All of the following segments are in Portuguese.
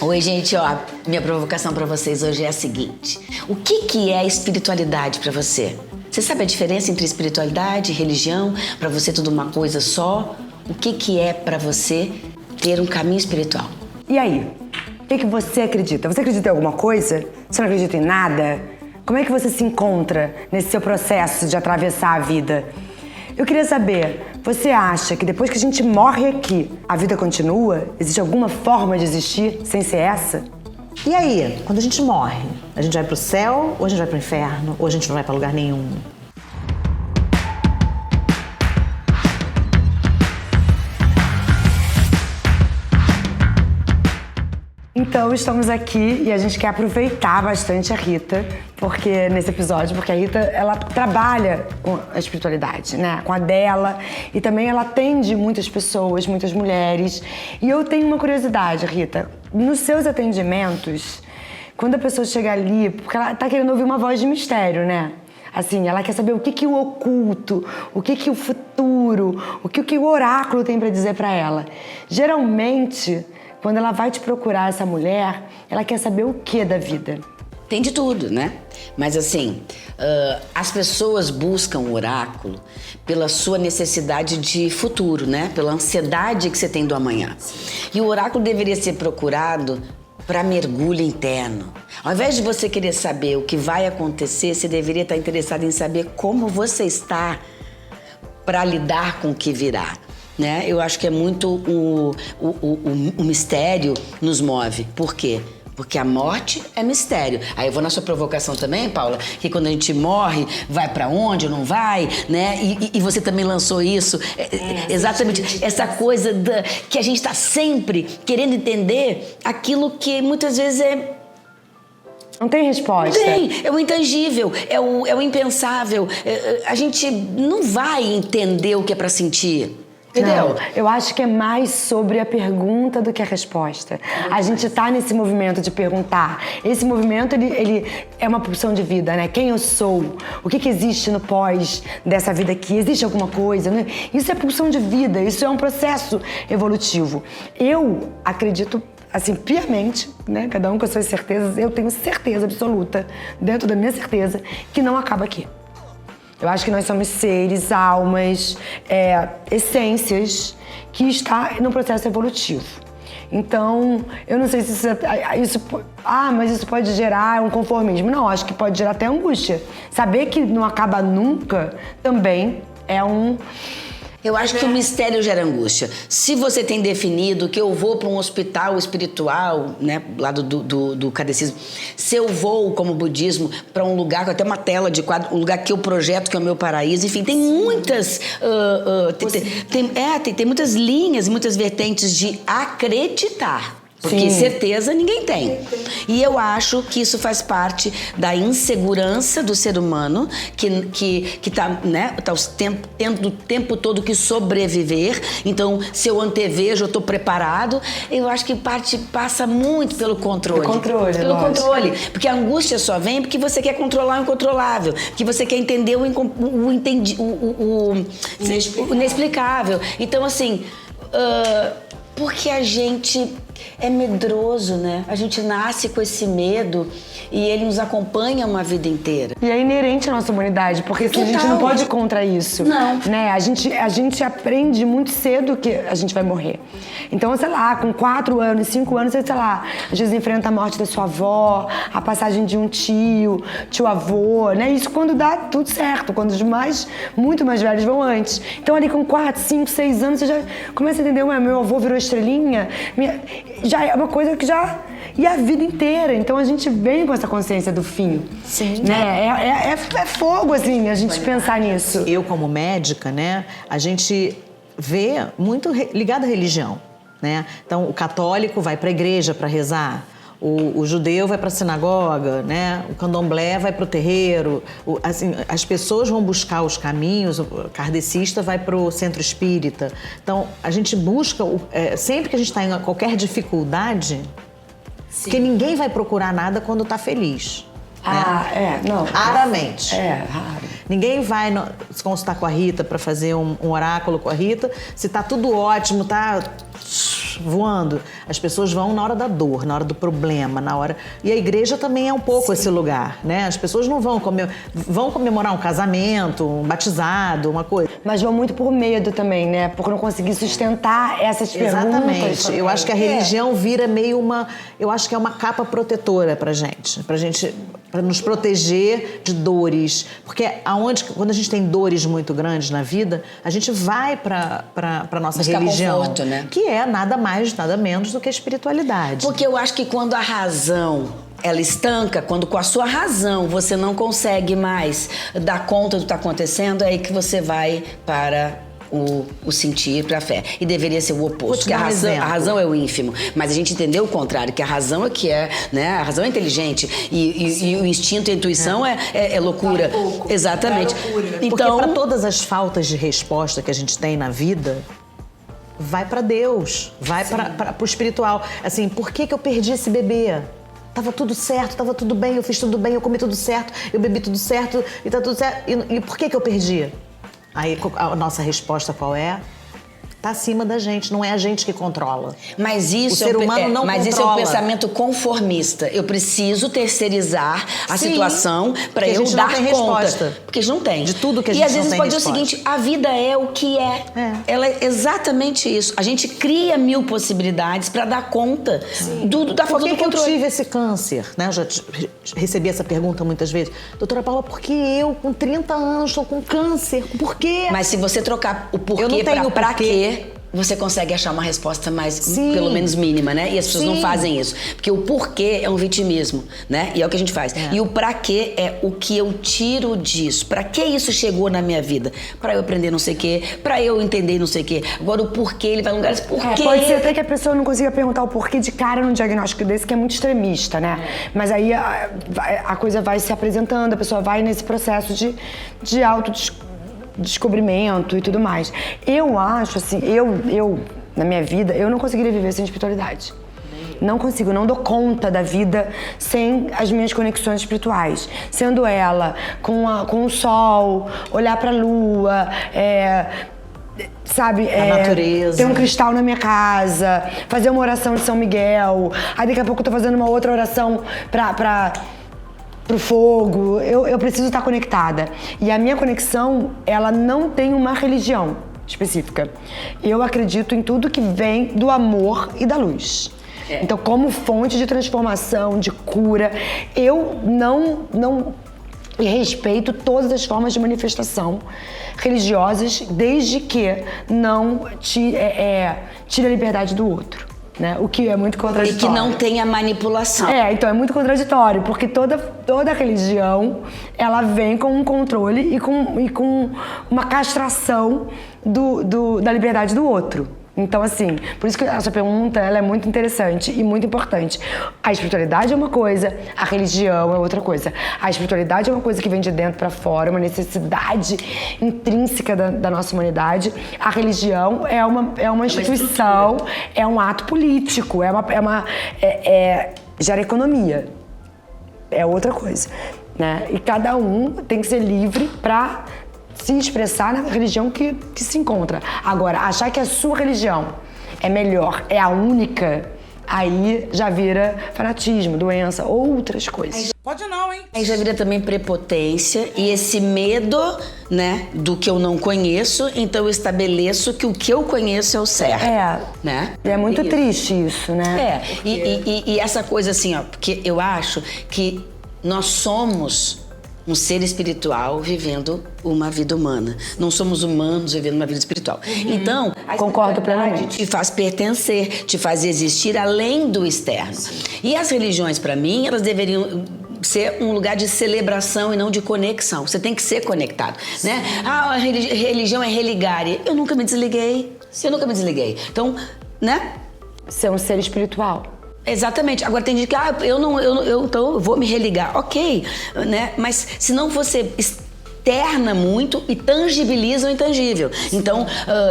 Oi, gente, ó, minha provocação pra vocês hoje é a seguinte. O que é espiritualidade pra você? Você sabe a diferença entre espiritualidade e religião? Pra você tudo uma coisa só? O que é pra você ter um caminho espiritual? E aí? O que você acredita? Você acredita em alguma coisa? Você não acredita em nada? Como é que você se encontra nesse seu processo de atravessar a vida? Eu queria saber, você acha que depois que a gente morre aqui, a vida continua? Existe alguma forma de existir sem ser essa? E aí, quando a gente morre, a gente vai pro céu, ou a gente vai pro inferno, ou a gente não vai pra lugar nenhum? Então, estamos aqui e a gente quer aproveitar bastante a Rita, porque nesse episódio, porque a Rita, ela trabalha com a espiritualidade, né? Com a dela, e também ela atende muitas pessoas, muitas mulheres. E eu tenho uma curiosidade, Rita, nos seus atendimentos, quando a pessoa chega ali, porque ela tá querendo ouvir uma voz de mistério, né? Assim, ela quer saber o que o oculto, o que o futuro, o que o oráculo tem pra dizer pra ela. Geralmente, quando ela vai te procurar, essa mulher, ela quer saber o que da vida? Tem de tudo, né? Mas assim, as pessoas buscam o oráculo pela sua necessidade de futuro, né? Pela ansiedade que você tem do amanhã. E o oráculo deveria ser procurado para mergulho interno. Ao invés de você querer saber o que vai acontecer, você deveria estar interessado em saber como você está para lidar com o que virá. Né? Eu acho que é muito o mistério nos move. Por quê? Porque a morte é mistério. Aí eu vou na sua provocação também, Paula, que quando a gente morre, vai pra onde, não vai, né? E você também lançou isso. Exatamente. Essa coisa que a gente tá sempre querendo entender aquilo que muitas vezes não tem resposta. Não tem. É o intangível, é o impensável. A gente não vai entender o que é pra sentir. Entendeu? Não, eu acho que é mais sobre a pergunta do que a resposta. A gente tá nesse movimento de perguntar. Esse movimento, ele é uma pulsão de vida, né? Quem eu sou? O que existe no pós dessa vida aqui? Existe alguma coisa? Né? Isso é pulsão de vida, isso é um processo evolutivo. Eu acredito, assim, piamente, né? Cada um com as suas certezas, eu tenho certeza absoluta, dentro da minha certeza, que não acaba aqui. Eu acho que nós somos seres, almas, essências que está num processo evolutivo. Então, eu não sei se mas isso pode gerar um conformismo. Não, acho que pode gerar até angústia. Saber que não acaba nunca também é um... Eu acho que o mistério gera angústia. Se você tem definido que eu vou para um hospital espiritual, né, lá do kardecismo, se eu vou, como budismo, para um lugar, com até uma tela de quadro, um lugar que eu projeto, que é o meu paraíso, enfim, tem muitas... tem muitas linhas, muitas vertentes de acreditar. Porque certeza ninguém tem. E eu acho que isso faz parte da insegurança do ser humano, que tá, né, tendo o tempo todo que sobreviver. Então, se eu antevejo, eu tô preparado. Eu acho que passa muito pelo controle. Pelo controle. Porque a angústia só vem porque você quer controlar o incontrolável. Que você quer entender o inexplicável. Então, assim... porque a gente é medroso, né? A gente nasce com esse medo e ele nos acompanha uma vida inteira. E é inerente à nossa humanidade, porque assim, a gente não pode ir contra isso. Não. Né? A gente aprende muito cedo que a gente vai morrer. Então, sei lá, com 4 anos, 5 anos, você, sei lá, às vezes enfrenta a morte da sua avó, a passagem de um tio-avô, né? Isso quando dá tudo certo, quando os muito mais velhos vão antes. Então, ali com 4, 5, 6 anos, você já começa a entender, meu avô virou estrelinha, já é uma coisa que já... E a vida inteira. Então a gente vem com essa consciência do fim. Sim. Né? É fogo, assim, a gente pensar nisso. Eu, como médica, né, a gente vê muito ligado à religião, né? Então, o católico vai para a igreja para rezar. O judeu vai para a sinagoga, né? O candomblé vai para o terreiro. Assim, as pessoas vão buscar os caminhos, o kardecista vai para o centro espírita. Então, a gente busca, sempre que a gente está em qualquer dificuldade, porque ninguém vai procurar nada quando está feliz. Não. Raramente. Raro. Ninguém vai se consultar com a Rita para fazer um oráculo com a Rita se tá tudo ótimo, tá anos voando. As pessoas vão na hora da dor, na hora do problema, na hora... E a igreja também é um pouco esse lugar, né? As pessoas não vão comemorar um casamento, um batizado, uma coisa. Mas vão muito por medo também, né? Por não conseguir sustentar essas perguntas. Exatamente. Eu acho que a religião vira meio uma... Eu acho que é uma capa protetora pra gente. Para nos proteger de dores. Porque quando a gente tem dores muito grandes na vida, a gente vai para nossa religião. Conforto, né? Que é nada mais, nada menos do que a espiritualidade. Porque eu acho que quando a razão ela estanca, quando com a sua razão você não consegue mais dar conta do que está acontecendo, é aí que você vai para o sentir, para a fé. E deveria ser o oposto, porque a razão é o ínfimo. Mas a gente entendeu o contrário, que a razão é que é, né? A razão é inteligente e o instinto e a intuição é loucura. Exatamente. É loucura. Então, porque para todas as faltas de resposta que a gente tem na vida, vai para Deus, vai para o espiritual. Assim, por que eu perdi esse bebê? Tava tudo certo, tava tudo bem, eu fiz tudo bem, eu comi tudo certo, eu bebi tudo certo e tá tudo certo. E por que eu perdi? Aí a nossa resposta qual é? Tá acima da gente, não é a gente que controla. Mas isso o ser humano não mas controla. Isso é um pensamento conformista. Eu preciso terceirizar a situação para eu dar conta. Resposta. Porque a gente não tem. De tudo que a gente não tem. E às vezes pode dizer o seguinte, a vida é o que é. Ela é exatamente isso. A gente cria 1000 possibilidades para dar conta da falta do controle. Por que eu tive esse câncer? Né? Eu já recebi essa pergunta muitas vezes. Doutora Paula, por que eu, com 30 anos, estou com câncer? Por quê? Mas se você trocar o porquê pra quê, você consegue achar uma resposta mais, pelo menos mínima, né? E as pessoas não fazem isso. Porque o porquê é um vitimismo, né? E é o que a gente faz. E o pra quê é o que eu tiro disso. Pra que isso chegou na minha vida? Pra eu aprender não sei o quê, pra eu entender não sei o quê. Agora o porquê, ele vai em lugares porquê. Pode ser até que a pessoa não consiga perguntar o porquê de cara num diagnóstico desse, que é muito extremista, né? Mas aí a coisa vai se apresentando, a pessoa vai nesse processo de autodescobrimento e tudo mais. Eu acho, assim, eu na minha vida, eu não conseguiria viver sem espiritualidade. Não consigo, não dou conta da vida sem as minhas conexões espirituais. Sendo ela com o sol, olhar pra lua, sabe? A natureza. Ter um cristal na minha casa, fazer uma oração de São Miguel. Aí daqui a pouco eu tô fazendo uma outra oração pro fogo. Eu preciso estar conectada. E a minha conexão, ela não tem uma religião específica. Eu acredito em tudo que vem do amor e da luz. Então, como fonte de transformação, de cura, eu não respeito todas as formas de manifestação religiosas, desde que não tire a liberdade do outro. Né? O que é muito contraditório. E que não tenha manipulação. Então é muito contraditório, porque toda religião, ela vem com um controle e com uma castração da liberdade do outro. Então, assim, por isso que essa pergunta, ela é muito interessante e muito importante. A espiritualidade é uma coisa, a religião é outra coisa. A espiritualidade é uma coisa que vem de dentro para fora, uma necessidade intrínseca da nossa humanidade. A religião é uma instituição, é um ato político, gera economia. É outra coisa, né? E cada um tem que ser livre para se expressar na religião que se encontra. Agora, achar que a sua religião é melhor, é a única, aí já vira fanatismo, doença, outras coisas. Pode não, hein? Aí já vira também prepotência e esse medo, né, do que eu não conheço, então eu estabeleço que o que eu conheço é o certo. Né? E é muito triste isso, né? E essa coisa assim, ó, porque eu acho que nós somos um ser espiritual vivendo uma vida humana. Não somos humanos vivendo uma vida espiritual. Então, concordo plenamente. Te faz pertencer, te faz existir além do externo. E as religiões, para mim, elas deveriam ser um lugar de celebração e não de conexão. Você tem que ser conectado, né? A religião é religar. Eu nunca me desliguei. Então, né? Ser um ser espiritual. Exatamente. Agora tem gente que, então eu vou me religar. Ok, né? Mas se não você externa muito e tangibiliza o intangível. Então,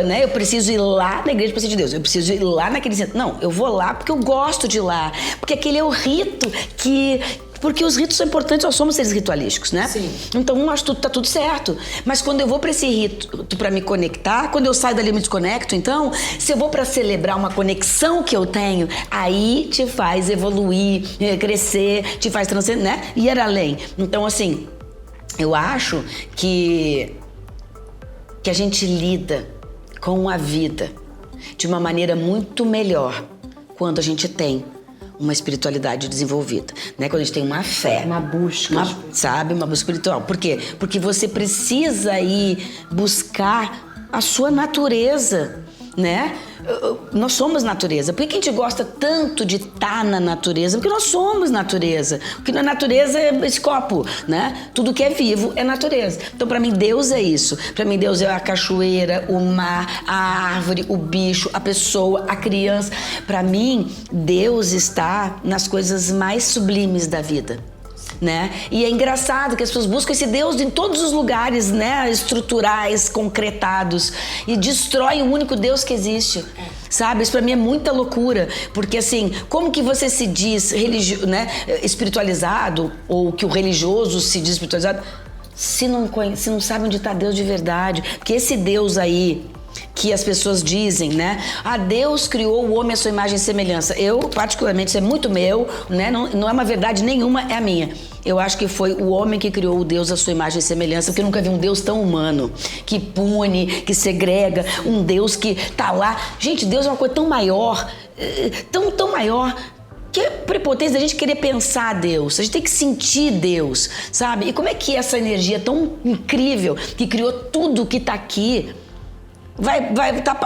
né, eu preciso ir lá na igreja para ser de Deus. Eu preciso ir lá naquele centro. Não, eu vou lá porque eu gosto de ir lá. Porque aquele é o rito que Porque os ritos são importantes, nós somos seres ritualísticos, né? Sim. Então, acho que tá tudo certo. Mas quando eu vou pra esse rito pra me conectar, quando eu saio dali eu me desconecto, então, se eu vou pra celebrar uma conexão que eu tenho, aí te faz evoluir, crescer, te faz transcender, né? E ir além. Então, assim, eu acho que a gente lida com a vida de uma maneira muito melhor quando a gente tem uma espiritualidade desenvolvida, né? Quando a gente tem uma fé. Uma busca. Uma busca espiritual. Por quê? Porque você precisa ir buscar a sua natureza, né? Nós somos natureza. Por que a gente gosta tanto de estar na natureza? Porque nós somos natureza. O que não é natureza é esse copo, né? Tudo que é vivo é natureza. Então, pra mim, Deus é isso. Pra mim, Deus é a cachoeira, o mar, a árvore, o bicho, a pessoa, a criança. Pra mim, Deus está nas coisas mais sublimes da vida. Né? E é engraçado que as pessoas buscam esse Deus em todos os lugares, né? Estruturais, concretados, e destroem o único Deus que existe, sabe? Isso pra mim é muita loucura, porque assim, como que você se diz né? Espiritualizado, ou que o religioso se diz espiritualizado, se não sabe onde está Deus de verdade? Porque esse Deus aí que as pessoas dizem, né? Deus criou o homem à sua imagem e semelhança. Eu, particularmente, isso é muito meu, né? Não é uma verdade nenhuma, é a minha. Eu acho que foi o homem que criou o Deus à sua imagem e semelhança, porque eu nunca vi um Deus tão humano, que pune, que segrega, um Deus que tá lá. Gente, Deus é uma coisa tão maior, tão maior, que é prepotência da gente querer pensar Deus. A gente tem que sentir Deus, sabe? E como é que essa energia tão incrível, que criou tudo que tá aqui, vai estar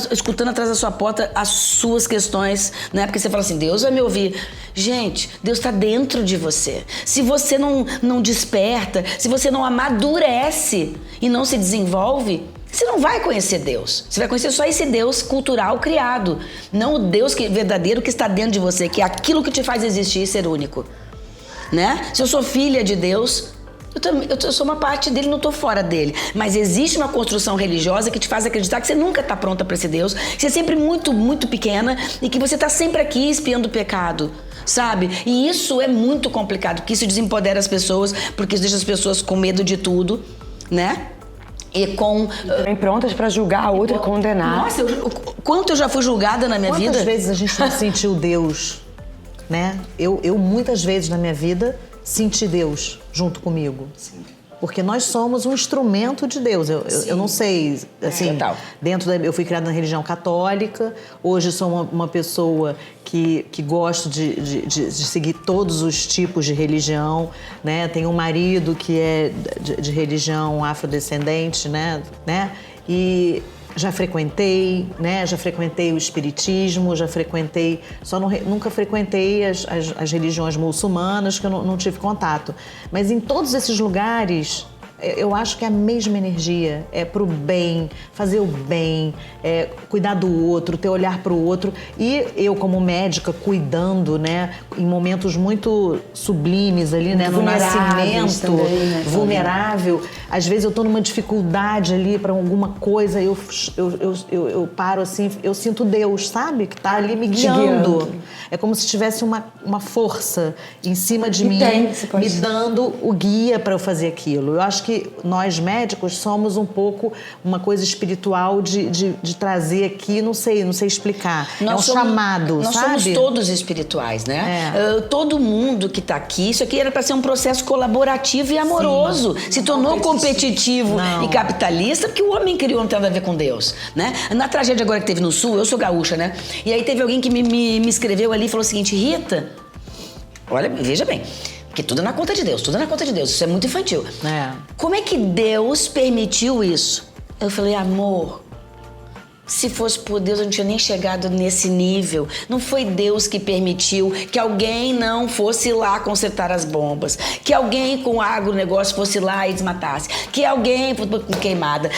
escutando atrás da sua porta as suas questões, né? Porque você fala assim, Deus vai me ouvir. Gente, Deus está dentro de você. Se você não desperta, se você não amadurece e não se desenvolve, você não vai conhecer Deus. Você vai conhecer só esse Deus cultural criado, não o Deus verdadeiro que está dentro de você, que é aquilo que te faz existir e ser único, né? Se eu sou filha de Deus, eu sou uma parte dele, não estou fora dele. Mas existe uma construção religiosa que te faz acreditar que você nunca está pronta para esse Deus, que você é sempre muito, muito pequena e que você está sempre aqui espiando o pecado, sabe? E isso é muito complicado, porque isso desempodera as pessoas, porque isso deixa as pessoas com medo de tudo, né? E também prontas para julgar a outra e condenar. Nossa, quanto eu já fui julgada na minha vida? Quantas vezes a gente não sentiu Deus, né? Eu muitas vezes na minha vida senti Deus junto comigo. Sim. Porque nós somos um instrumento de Deus. Eu não sei, assim, eu fui criada na religião católica, hoje sou uma pessoa que gosto de seguir todos os tipos de religião, né? Tenho um marido que é de religião afrodescendente, né? E já frequentei, né? Já frequentei o espiritismo, já frequentei... nunca frequentei as religiões muçulmanas, que eu não tive contato. Mas em todos esses lugares, eu acho que é a mesma energia. É pro bem, fazer o bem, cuidar do outro, ter olhar pro outro. E eu, como médica, cuidando, né? Em momentos muito sublimes ali, né? No nascimento, também, né? Vulnerável. Às vezes eu tô numa dificuldade ali para alguma coisa, eu paro assim, eu sinto Deus, sabe? Que tá ali me guiando. É como se tivesse uma força em cima de mim, me dando o guia para eu fazer aquilo. Eu acho que nós médicos somos um pouco uma coisa espiritual de trazer aqui, não sei explicar. Chamado, nós sabe? Nós somos todos espirituais, né? Todo mundo que tá aqui, isso aqui era para ser um processo colaborativo e amoroso. Sim, se tornou competitivo e capitalista, porque o homem criou, não tem nada a ver com Deus, né? Na tragédia agora que teve no Sul, eu sou gaúcha, né? E aí teve alguém que me escreveu ali e falou o seguinte, Rita, olha, veja bem, porque tudo é na conta de Deus, isso é muito infantil. Como é que Deus permitiu isso? Eu falei, amor, se fosse por Deus, eu não tinha nem chegado nesse nível. Não foi Deus que permitiu que alguém não fosse lá consertar as bombas, que alguém com agronegócio fosse lá e desmatasse, que alguém com queimada,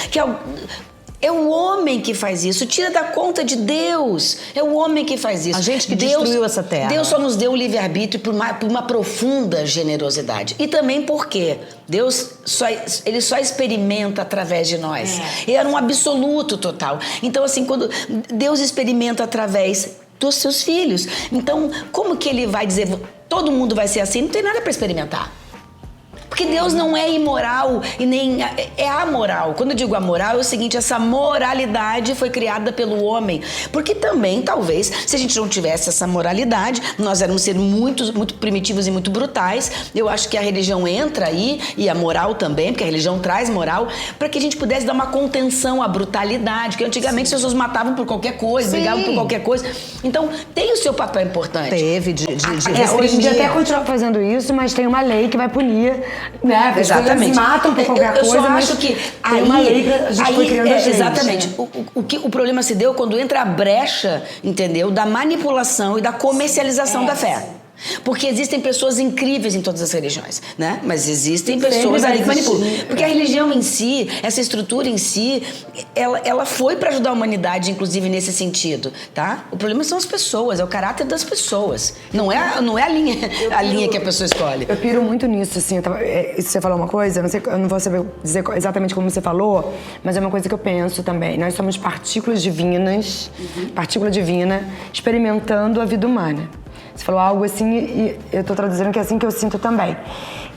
É o homem que faz isso, tira da conta de Deus. É o homem que faz isso. A gente que destruiu essa terra. Deus só nos deu o livre-arbítrio por uma profunda generosidade. E também porque Deus ele só experimenta através de nós. E era um absoluto total. Então, assim, quando Deus experimenta através dos seus filhos, então, como que ele vai dizer... todo mundo vai ser assim, não tem nada pra experimentar. Porque Deus não é imoral e nem é amoral. Quando eu digo amoral, é o seguinte, essa moralidade foi criada pelo homem. Porque também, talvez, se a gente não tivesse essa moralidade, nós éramos seres muito primitivos e muito brutais. Eu acho que a religião entra aí, e a moral também, porque a religião traz moral, para que a gente pudesse dar uma contenção à brutalidade. Porque antigamente as pessoas matavam por qualquer coisa, brigavam por qualquer coisa. Então, tem o seu papel importante. Teve de hoje em dia até continua fazendo isso, mas tem uma lei que vai punir, né? As Exatamente. pessoas matam por qualquer coisa, só mas acho que tem uma lei que a gente foi criando as leis. exatamente. O problema se deu quando entra a brecha, entendeu? Da manipulação e da comercialização da fé. Porque existem pessoas incríveis em todas as religiões, né? Mas existem pessoas ali que manipulam. Porque a religião em si, essa estrutura em si, ela foi para ajudar a humanidade, inclusive nesse sentido, tá? O problema são as pessoas, é o caráter das pessoas. Não é a linha que a pessoa escolhe. Eu piro muito nisso, assim. Você falou uma coisa, eu não vou saber dizer exatamente como você falou, mas é uma coisa que eu penso também. Nós somos partículas divinas, partícula divina, experimentando a vida humana. Você falou algo assim e eu tô traduzindo que é assim que eu sinto também.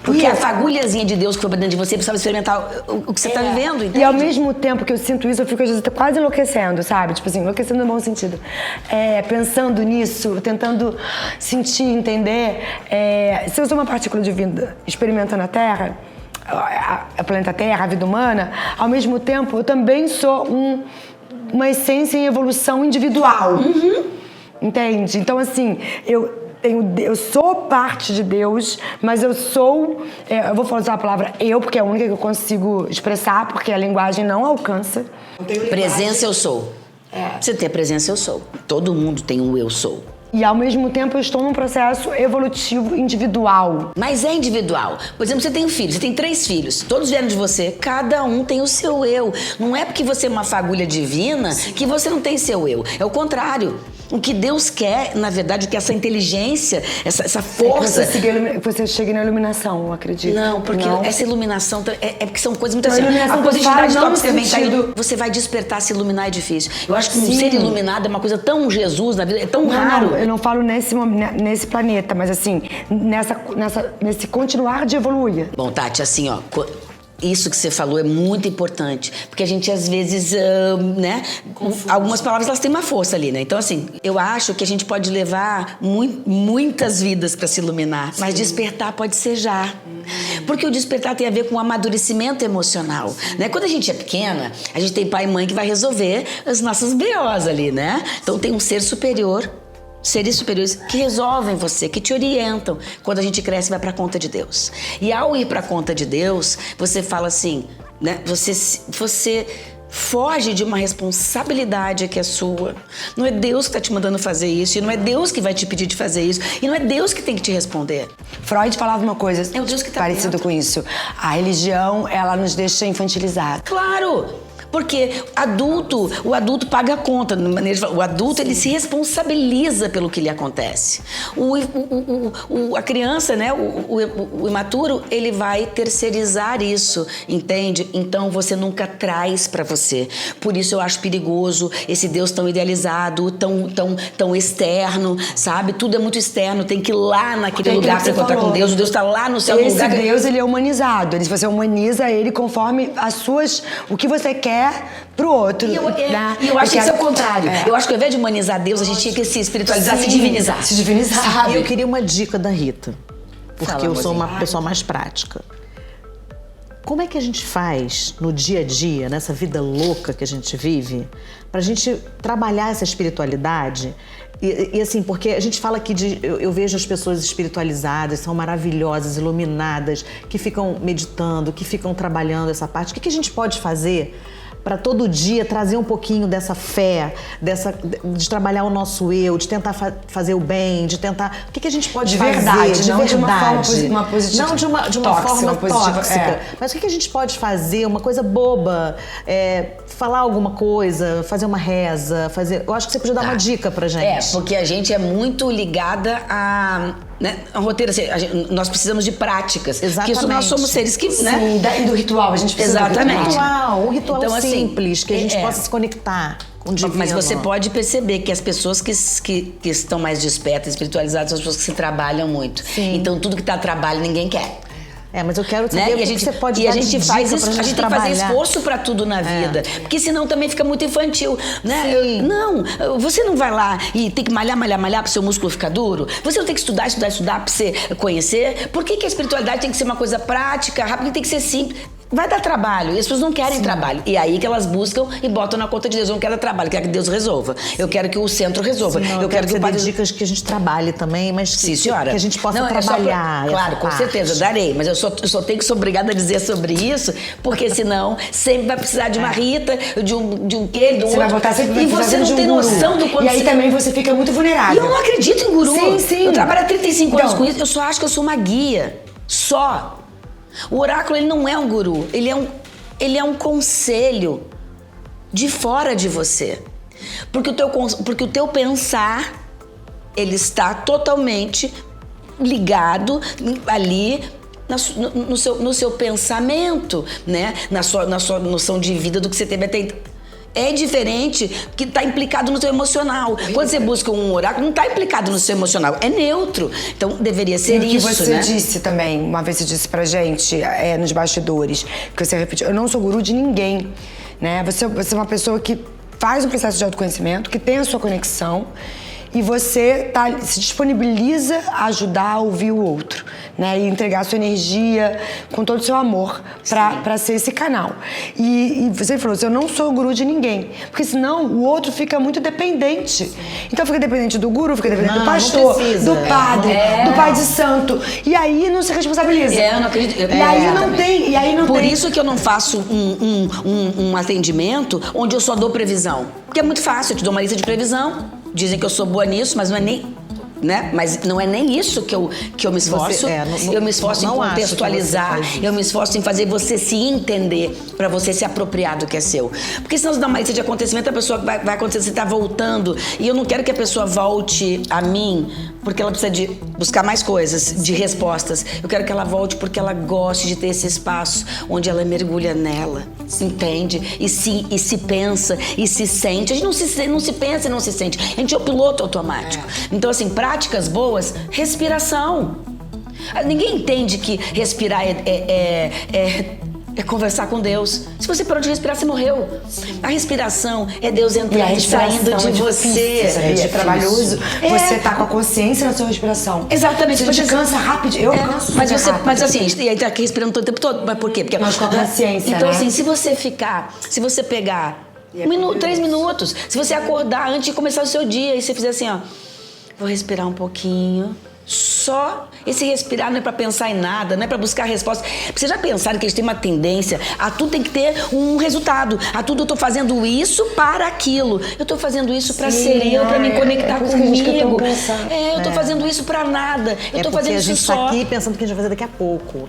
Porque a fagulhazinha de Deus que foi pra dentro de você precisava experimentar o que você tá vivendo, entende? E ao mesmo tempo que eu sinto isso, eu fico às vezes quase enlouquecendo, sabe? Tipo assim, enlouquecendo no bom sentido. Pensando nisso, tentando sentir, entender. Se eu sou uma partícula divina experimentando a Terra, a planeta Terra, a vida humana, ao mesmo tempo eu também sou uma essência em evolução individual. Entende? Então, assim, eu sou parte de Deus, mas eu sou... eu vou usar a palavra eu, porque é a única que eu consigo expressar, porque a linguagem não alcança. Presença eu sou. Você tem a presença eu sou. Todo mundo tem um eu sou. E, ao mesmo tempo, eu estou num processo evolutivo individual. Mas é individual. Por exemplo, você tem um filho, você tem 3 filhos. Todos vieram de você. Cada um tem o seu eu. Não é porque você é uma fagulha divina que você não tem seu eu. É o contrário. O que Deus quer, na verdade, o que essa inteligência, essa força... Você chega na iluminação, eu acredito. Não, porque essa iluminação... porque são coisas muito assim... A positividade tóxica também sentido... tá aí. Você vai despertar, se iluminar é difícil. Eu acho que um ser iluminado é uma coisa tão Jesus na vida, é tão raro. Não, eu não falo nesse planeta, mas assim, nesse continuar de evoluir. Bom, Tati, assim, ó... Isso que você falou é muito importante, porque a gente às vezes, né, algumas palavras elas têm uma força ali, né? Então assim, eu acho que a gente pode levar muitas vidas para se iluminar, mas despertar pode ser já. Porque o despertar tem a ver com o amadurecimento emocional, né? Quando a gente é pequena, a gente tem pai e mãe que vai resolver as nossas BOs ali, né? Então tem um ser superior, seres superiores que resolvem você, que te orientam. Quando a gente cresce, vai pra conta de Deus. E ao ir pra conta de Deus, você fala assim, né? Você foge de uma responsabilidade que é sua. Não é Deus que tá te mandando fazer isso, e não é Deus que vai te pedir de fazer isso, e não é Deus que tem que te responder. Freud falava uma coisa é o Deus que tá parecido dentro. com isso. A religião, ela nos deixa infantilizados. Claro! Porque o adulto paga a conta. O adulto, ele se responsabiliza pelo que lhe acontece. A criança, né, o imaturo, ele vai terceirizar isso, entende? Então, você nunca traz pra você. Por isso, eu acho perigoso esse Deus tão idealizado, tão externo, sabe? Tudo é muito externo, tem que ir lá naquele lugar pra encontrar com Deus. O Deus tá lá no céu. Esse Deus, ele é humanizado. Você humaniza ele conforme o que você quer pro outro. E eu acho que isso é o contrário. Eu acho que ao invés de humanizar Deus, a gente tinha que se espiritualizar, se divinizar. Se divinizar. E eu queria uma dica da Rita, porque Fala, eu sou uma amorzinho. pessoa mais prática. Como é que a gente faz no dia a dia, nessa vida louca que a gente vive, pra gente trabalhar essa espiritualidade? E assim, porque a gente fala aqui eu vejo as pessoas espiritualizadas, são maravilhosas, iluminadas, que ficam meditando, que ficam trabalhando essa parte. O que a gente pode fazer para todo dia trazer um pouquinho dessa fé, de trabalhar o nosso eu, de tentar fazer o bem, de tentar... O que a gente pode fazer? Verdade, de não verdade. De uma forma positiva. Não de uma tóxica, forma positiva, tóxica. Mas o que a gente pode fazer? Uma coisa boba, falar alguma coisa, fazer uma reza, Eu acho que você podia dar uma dica pra gente. Porque a gente é muito ligada a... Né? A roteiro, assim, nós precisamos de práticas. Exatamente. Porque nós somos seres que... Sim, né? E do ritual, a gente precisa Exatamente. do ritual. Um ritual Então, assim, simples, que a gente possa se conectar. divino. Mas você pode perceber que as pessoas que estão mais despertas, espiritualizadas, são as pessoas que se trabalham muito. Sim. Então tudo que tá a trabalho ninguém quer. Mas eu quero saber Né? o que você pode dar a gente de faz dica isso, pra a gente tem que fazer trabalhar. esforço pra tudo na vida, porque senão também fica muito infantil, né? Sim. Não, você não vai lá e tem que malhar pro seu músculo ficar duro. Você não tem que estudar pra você conhecer. Por que a espiritualidade tem que ser uma coisa prática, rápida, tem que ser simples? Vai dar trabalho, e as pessoas não querem trabalho. E aí que elas buscam e botam na conta de Deus. Eu não quero trabalho, eu quero que Deus resolva. Eu quero que o centro resolva. Sim, eu quero que você o dê padre... dicas que a gente trabalhe também, mas Sim, senhora. que a gente possa Não, trabalhar. Claro, com certeza, eu darei. Mas eu só tenho que ser obrigada a dizer sobre isso, porque senão sempre vai precisar de uma Rita, de um quê, do outro. Você vai botar sempre e você não tem noção do quanto E aí também você fica muito E vulnerável. eu não acredito em guru. Sim, sim. Eu trabalho há 35 anos Então. com isso, eu só acho que eu sou uma guia. Só. O oráculo, ele não é um guru, ele é um conselho de fora de você. Porque o teu pensar, ele está totalmente ligado ali no seu pensamento, né? Na sua noção de vida do que você teve até então. É diferente, que está implicado no seu emocional. Quando você busca um oráculo, não está implicado no seu emocional, é neutro. Então, deveria ser E isso, o que você né? disse também, uma vez você disse pra gente, nos bastidores, que você repetiu, eu não sou guru de ninguém, né? Você é uma pessoa que faz um processo de autoconhecimento, que tem a sua conexão, e você se disponibiliza a ajudar a ouvir o outro, né? E entregar a sua energia com todo o seu amor pra ser esse canal. E você falou assim, eu não sou guru de ninguém, porque senão o outro fica muito dependente. Então fica dependente do guru, fica dependente do pastor, do padre, do pai de santo. E aí não se responsabiliza. Eu não acredito. E aí não Por tem. isso que eu não faço um atendimento onde eu só dou previsão. Porque é muito fácil, eu te dou uma lista de previsão. Dizem que eu sou boa nisso, mas não é nem... Né? Mas não é nem isso que eu me esforço. Eu me esforço em contextualizar. Eu me esforço em fazer você se entender pra você se apropriar do que é seu. Porque senão você dá uma lista de acontecimento, a pessoa vai acontecer, você tá voltando. E eu não quero que a pessoa volte a mim porque ela precisa de buscar mais coisas, de respostas. Eu quero que ela volte porque ela goste de ter esse espaço onde ela mergulha nela, entende? E se pensa, e se sente. A gente não se pensa e não se sente. A gente é o piloto automático. Então, assim, práticas boas, respiração. Ninguém entende que respirar é conversar com Deus. Se você parou de respirar, você morreu. A respiração é Deus entrando e saindo de você. É trabalhoso. Você tá com a consciência na sua respiração. Exatamente. Você cansa rápido. Eu canso rápido. Mas assim, e aí tá aqui respirando todo o tempo todo. Mas por quê? Porque, mas com a consciência, então, né? assim, se você pegar 3 minutos, se você acordar antes de começar o seu dia e você fizer assim, ó, vou respirar um pouquinho. Só esse respirar não é pra pensar em nada, não é pra buscar resposta. Vocês já pensaram que eles têm uma tendência a tudo tem que ter um resultado. A tudo eu tô fazendo isso para aquilo. Eu tô fazendo isso pra ser eu, pra me conectar comigo. Eu tô fazendo isso pra nada. Eu tô fazendo isso só. A gente tá aqui pensando que a gente vai fazer daqui a pouco.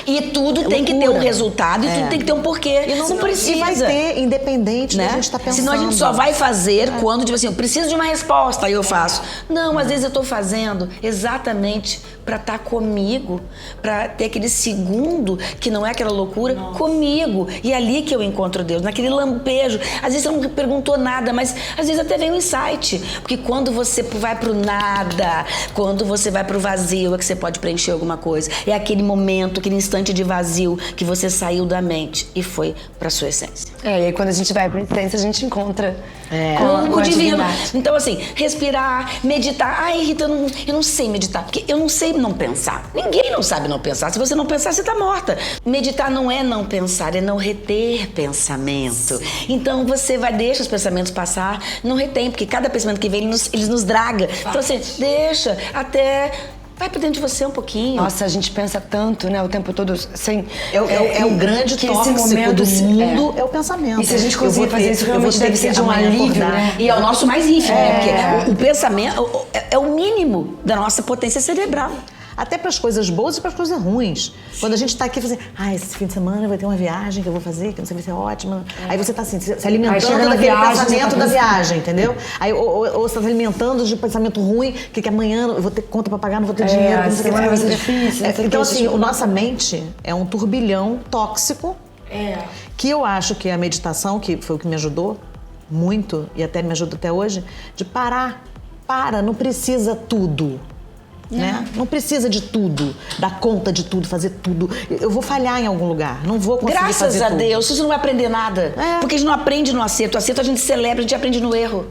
E tudo tem que ter um resultado e tudo tem que ter um porquê. Não precisa. E vai ter, independente, né? A gente tá pensando. Senão a gente só vai fazer quando, tipo assim, eu preciso de uma resposta, aí eu faço. Não, às vezes eu tô fazendo exatamente para estar comigo, para ter aquele segundo que não é aquela loucura, comigo. E é ali que eu encontro Deus, naquele lampejo. Às vezes você não perguntou nada, mas às vezes até vem um insight. Porque quando você vai pro nada, quando você vai pro vazio, é que você pode preencher alguma coisa. É aquele momento, aquele instante de vazio que você saiu da mente e foi pra sua essência. E aí quando a gente vai pra essência, a gente encontra com o divino. Então, assim, respirar, meditar. Ai, Rita, eu não sei meditar, porque eu não sei não pensar. Ninguém não sabe não pensar. Se você não pensar, você tá morta. Meditar não é não pensar, é não reter pensamento. Então, você deixa os pensamentos passar, não retém, porque cada pensamento que vem, ele nos draga. Então, assim, deixa até... Vai pra dentro de você um pouquinho. Nossa, a gente pensa tanto, né, o tempo todo sem... É o grande tóxico do mundo, é o pensamento. E se a gente conseguir fazer isso, realmente deve ser de um alívio, né? E é o nosso mais íntimo, né? Porque o pensamento é o mínimo da nossa potência cerebral. Até para as coisas boas e para as coisas ruins. Quando a gente está aqui fazendo, esse fim de semana vai ter uma viagem que eu vou fazer, que não sei, vai ser ótima. Aí você está assim, se alimentando daquele pensamento da viagem, entendeu? Aí, ou você está se alimentando de um pensamento ruim, que amanhã eu vou ter conta para pagar, não vou ter dinheiro. Essa semana vai ser difícil. Então, assim, nossa mente é um turbilhão tóxico, que eu acho que a meditação, que foi o que me ajudou, muito, e até me ajuda até hoje, de parar. Para, não precisa tudo. Né? Não precisa de tudo, dar conta de tudo, fazer tudo. Eu vou falhar em algum lugar, não vou conseguir Graças fazer a tudo. Deus, você não vai aprender nada. Porque a gente não aprende no acerto. O acerto a gente celebra, a gente aprende no erro.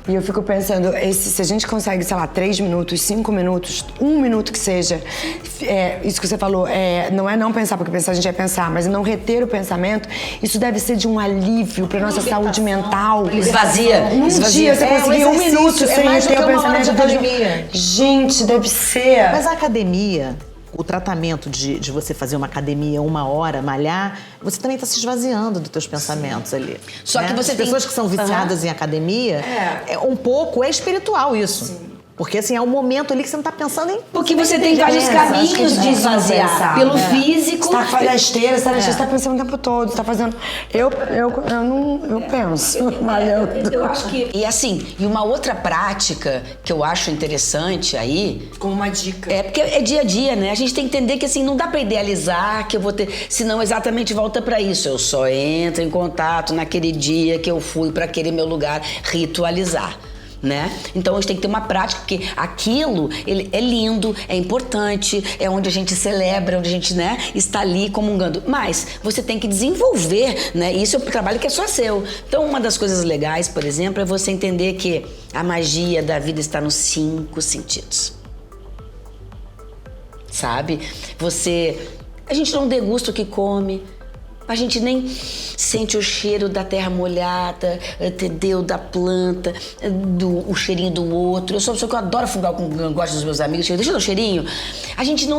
E eu fico pensando, se a gente consegue, sei lá, 3 minutos, 5 minutos, 1 minuto que seja, isso que você falou, não é não pensar, porque pensar a gente vai pensar, mas não reter o pensamento, isso deve ser de um alívio pra nossa saúde mental. Esvazia. Um dia você conseguir 1 minuto sem mais do reter que o uma hora de pensamento. academia. Gente, deve ser. Mas a academia, o tratamento de você fazer uma academia 1 hora, malhar, você também está se esvaziando dos teus pensamentos ali. Só que você As tem- pessoas que são viciadas em academia, um pouco é espiritual isso. Porque assim, é um momento ali que você não está pensando em... Porque você tem vários caminhos de esvaziar. Pelo físico. Você tá fazendo a esteira, você tá pensando o tempo todo, você tá fazendo... Eu penso, malhando. Eu acho que... E assim, e uma outra prática que eu acho interessante aí... Como uma dica. É porque é dia a dia, né? A gente tem que entender que assim, não dá pra idealizar que eu vou ter... Senão exatamente volta pra isso. Eu só entro em contato naquele dia que eu fui pra aquele meu lugar ritualizar. Né? Então a gente tem que ter uma prática, porque aquilo ele é lindo, é importante, é onde a gente celebra, onde a gente, né, está ali comungando. Mas você tem que desenvolver, né? Isso é um trabalho que é só seu. Então uma das coisas legais, por exemplo, é você entender que a magia da vida está nos 5 sentidos. Sabe? A gente não degusta o que come. A gente nem sente o cheiro da terra molhada, entendeu? Da planta, o cheirinho do outro. Eu sou uma pessoa que eu adoro fungar com eu gosto dos meus amigos. Deixa eu dar um cheirinho. A gente não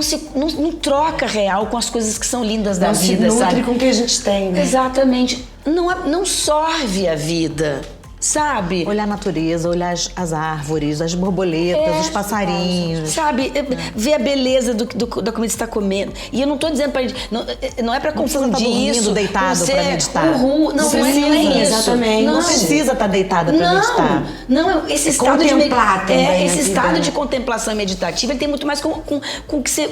troca real com as coisas que são lindas da vida, se nutre sabe? com o que a gente tem, né? Exatamente. Não sorve a vida, sabe? Olhar a natureza, olhar as árvores, as borboletas, os passarinhos. Sabe, ver a beleza da comida que você está comendo. E eu não tô dizendo pra gente... Não é pra precisa confundir tá dormindo isso. deitado com ser pra meditar. Não é isso. Exatamente. Não precisa estar deitada para meditar. Não, esse estado de contemplar também esse a vida, estado né? de contemplação meditativa, ele tem muito mais com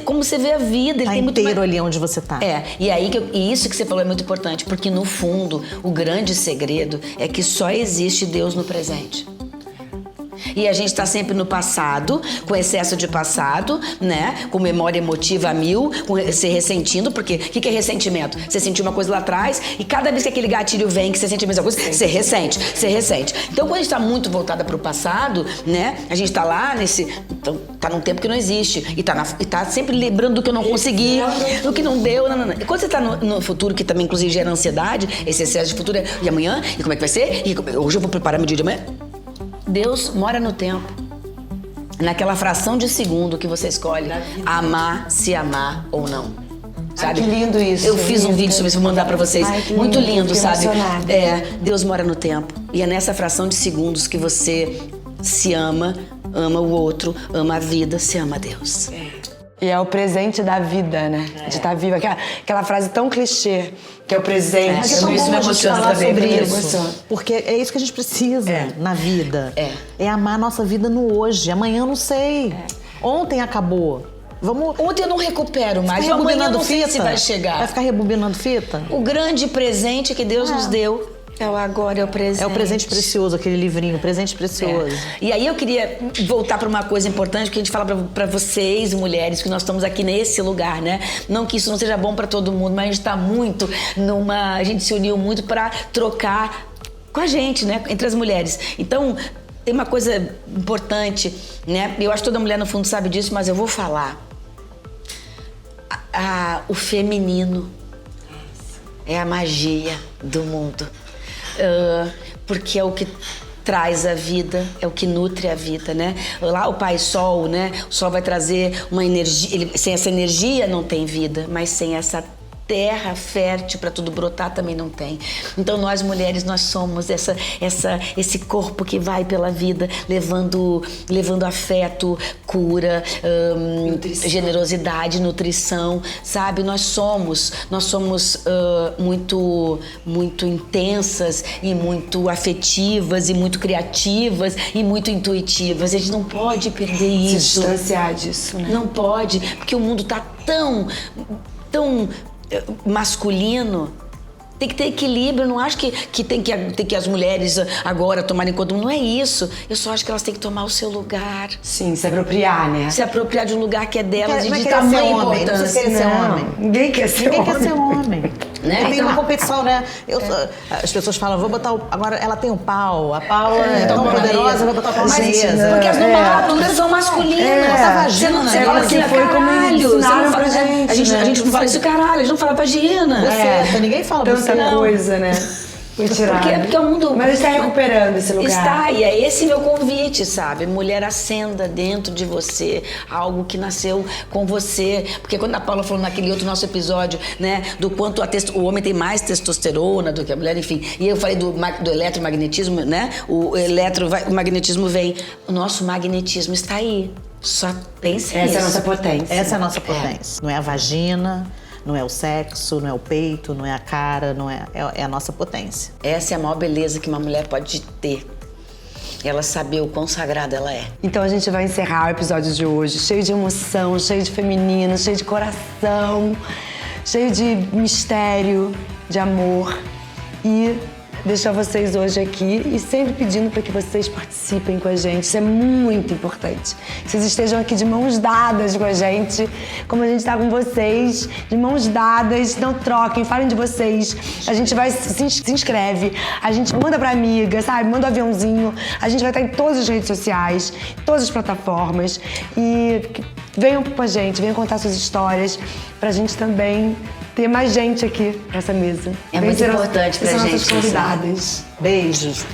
como você vê a vida. Ele Tá tem muito inteiro mais... ali onde você tá. E aí e isso que você falou é muito importante, porque no fundo, o grande segredo é que só existe Deus no presente. E a gente está sempre no passado, com excesso de passado, né? Com memória emotiva a 1000, se ressentindo, porque o que é ressentimento? Você sentiu uma coisa lá atrás e cada vez que aquele gatilho vem, que você sente a mesma coisa, você ressente. Então, quando a gente está muito voltada para o passado, né? A gente está lá então, tá num tempo que não existe e tá sempre lembrando do que eu não consegui, do que não deu, não. E quando você está no futuro, que também inclusive gera ansiedade, esse excesso de futuro e amanhã, e como é que vai ser? Hoje eu vou preparar meu dia de amanhã. Deus mora no tempo. Naquela fração de segundo que você escolhe amar, se amar ou não. Sabe? Ai, que lindo isso. Eu fiz um vídeo sobre isso, vou mandar pra vocês. Ai, que muito lindo, fiquei sabe? emocionada. Deus mora no tempo. E é nessa fração de segundos que você se ama o outro, ama a vida, se ama a Deus. E é o presente da vida, né? De estar viva. Aquela frase tão clichê, que é o presente. Mas é tão Isso bom me a gente emociona falar também, sobre porque isso. emociona. Porque é isso que a gente precisa na vida. É amar a nossa vida no hoje. Amanhã eu não sei. Ontem acabou. Vamos... Ontem eu não recupero mais, Ficar amanhã eu rebobinando não sei fita? se vai chegar. Vai ficar rebobinando fita? O grande presente que Deus nos deu é o agora, é o presente. É o presente precioso, aquele livrinho, presente precioso. E aí eu queria voltar para uma coisa importante, que a gente fala para vocês, mulheres, que nós estamos aqui nesse lugar, né? Não que isso não seja bom para todo mundo, mas a gente está muito a gente se uniu muito para trocar com a gente, né? Entre as mulheres. Então, tem uma coisa importante, né? Eu acho que toda mulher no fundo sabe disso, mas eu vou falar. O feminino é a magia do mundo. Porque é o que traz a vida, é o que nutre a vida, né? Lá o Pai Sol, né? O Sol vai trazer uma energia, sem essa energia não tem vida, mas sem essa terra fértil para tudo brotar também não tem. Então nós mulheres, nós somos esse corpo que vai pela vida levando afeto, cura, generosidade, nutrição, sabe? Nós somos muito intensas e muito afetivas e muito criativas e muito intuitivas. A gente não pode perder isso. Se distanciar disso, né? Não pode, porque o mundo tá tão masculino, Tem que ter equilíbrio. Eu não acho que tem que as mulheres agora tomarem conta. Não é isso. Eu só acho que elas têm que tomar o seu lugar. Sim, se apropriar, né? Se apropriar de um lugar que é delas Não e de querer ser tamanho homem, não importância. precisa querer ser homem. Ninguém quer ser Ninguém homem. quer ser homem. Né? Tem Então, uma competição, né? As pessoas falam, vou botar agora ela tem um pau, a Paula é tão poderosa, vou botar o pau na Gente, mesa. Porque as nomenclaturas são masculinas. Botar vagina, Você né? fala É, assim, que foi como caralho. eles Você não ensinaram fala, pra gente, a gente né? não fala isso, caralho. A gente não fala vagina. Buceta, ninguém fala Tanta buceta. coisa, né? Foi tirado. Porque o mundo... Mas está recuperando esse lugar. Está, e é esse meu convite, sabe? Mulher, acenda dentro de você algo que nasceu com você. Porque quando a Paula falou naquele outro nosso episódio, né, do quanto o homem tem mais testosterona do que a mulher, enfim. E eu falei do eletromagnetismo, né? O magnetismo vem. O nosso magnetismo está aí. Só pense Essa nisso. é a nossa potência. Essa é a nossa potência. Não é a vagina, não é o sexo, não é o peito, não é a cara, é a nossa potência. Essa é a maior beleza que uma mulher pode ter. Ela saber o quão sagrada ela é. Então a gente vai encerrar o episódio de hoje cheio de emoção, cheio de feminino, cheio de coração, cheio de mistério, de amor. E deixar vocês hoje aqui e sempre pedindo para que vocês participem com a gente. Isso é muito importante. Que vocês estejam aqui de mãos dadas com a gente, como a gente está com vocês, de mãos dadas, não troquem, falem de vocês. A gente vai, se inscreve, a gente manda pra amiga, sabe? Manda um aviãozinho. A gente vai estar em todas as redes sociais, todas as plataformas. E venham com a gente, venham contar suas histórias pra gente também ter mais gente aqui nessa mesa. É muito importante pra gente nossas isso, convidadas. Beijos.